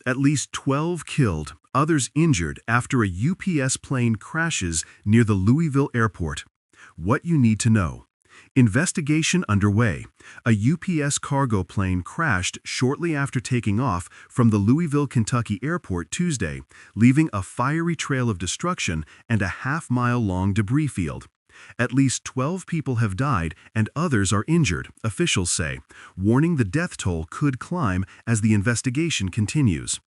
At least 12 killed, others injured after a UPS plane crashes near the Louisville airport. What you need to know. Investigation underway. A UPS cargo plane crashed shortly after taking off from the Louisville, Kentucky airport Tuesday, leaving a fiery trail of destruction and a half-mile-long debris field. At least 12 people have died and others are injured, officials say, warning the death toll could climb as the investigation continues.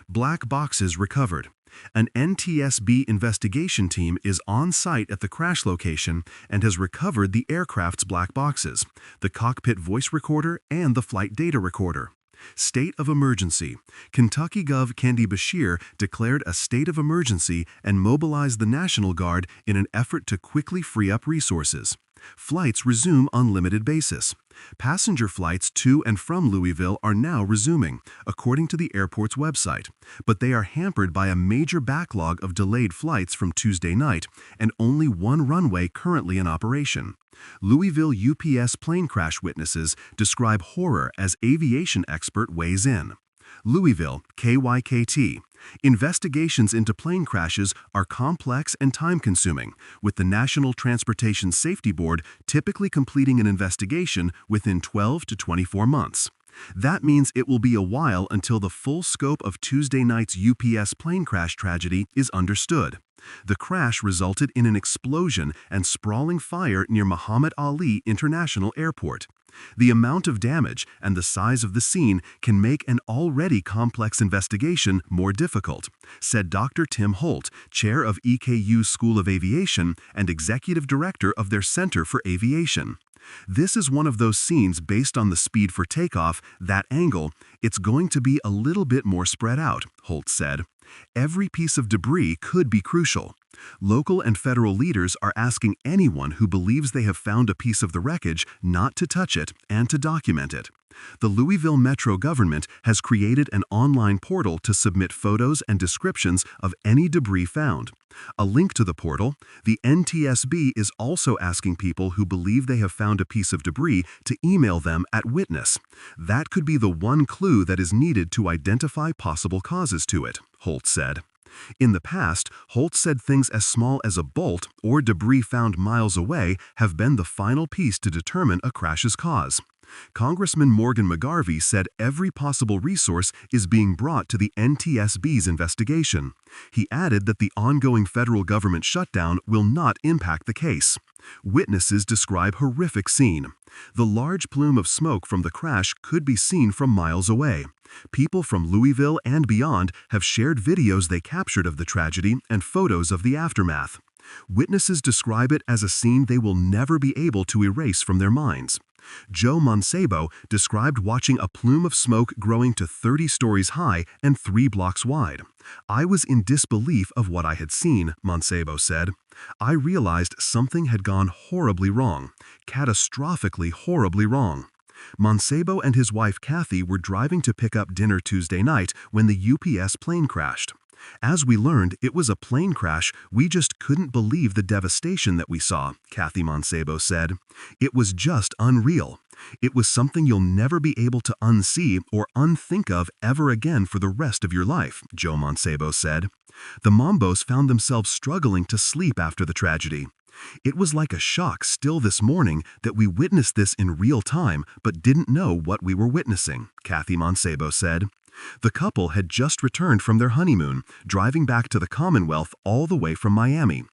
Black boxes recovered. An NTSB investigation team is on site at the crash location and has recovered the aircraft's black boxes, the cockpit voice recorder, and the flight data recorder. State of emergency. Kentucky Gov. Kendi Beshear declared a state of emergency and mobilized the National Guard in an effort to quickly free up resources. Flights resume on limited basis. Passenger flights to and from Louisville are now resuming, according to the airport's website, but they are hampered by a major backlog of delayed flights from Tuesday night and only one runway currently in operation. Louisville UPS plane crash witnesses describe horror as aviation expert weighs in. Louisville, KYKT. Investigations into plane crashes are complex and time-consuming, with the National Transportation Safety Board typically completing an investigation within 12 to 24 months. That means it will be a while until the full scope of Tuesday night's UPS plane crash tragedy is understood. The crash resulted in an explosion and sprawling fire near Muhammad Ali International Airport. The amount of damage and the size of the scene can make an already complex investigation more difficult, said Dr. Tim Holt, chair of EKU's School of Aviation and executive director of their Center for Aviation. This is one of those scenes based on the speed for takeoff, that angle, it's going to be a little bit more spread out, Holt said. Every piece of debris could be crucial. Local and federal leaders are asking anyone who believes they have found a piece of the wreckage not to touch it and to document it. The Louisville Metro government has created an online portal to submit photos and descriptions of any debris found. A link to the portal, the NTSB is also asking people who believe they have found a piece of debris to email them at witness. That could be the one clue that is needed to identify possible causes to it, Holt said. In the past, Holt said things as small as a bolt or debris found miles away have been the final piece to determine a crash's cause. Congressman Morgan McGarvey said every possible resource is being brought to the NTSB's investigation. He added that the ongoing federal government shutdown will not impact the case. Witnesses describe horrific scene. The large plume of smoke from the crash could be seen from miles away. People from Louisville and beyond have shared videos they captured of the tragedy and photos of the aftermath. Witnesses describe it as a scene they will never be able to erase from their minds. Joe Mancebo described watching a plume of smoke growing to 30 stories high and 3 blocks wide. I was in disbelief of what I had seen, Mancebo said. I realized something had gone horribly wrong, catastrophically horribly wrong. Mancebo and his wife Kathy were driving to pick up dinner Tuesday night when the UPS plane crashed. As we learned it was a plane crash, we just couldn't believe the devastation that we saw, Kathy Mancebo said. It was just unreal. It was something you'll never be able to unsee or unthink of ever again for the rest of your life, Joe Mancebo said. The Mambos found themselves struggling to sleep after the tragedy. It was like a shock still this morning that we witnessed this in real time but didn't know what we were witnessing, Kathy Mancebo said. The couple had just returned from their honeymoon, driving back to the Commonwealth all the way from Miami.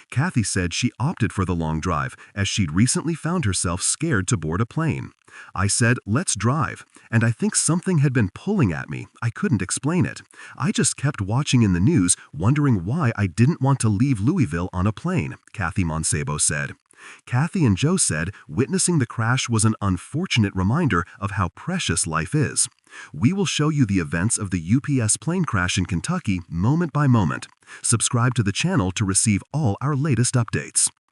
Kathy said she opted for the long drive as she'd recently found herself scared to board a plane. I said, let's drive, and I think something had been pulling at me. I couldn't explain it. I just kept watching in the news, wondering why I didn't want to leave Louisville on a plane, Kathy Mancebo said. Kathy and Joe said witnessing the crash was an unfortunate reminder of how precious life is. We will show you the events of the UPS plane crash in Kentucky moment by moment. Subscribe to the channel to receive all our latest updates.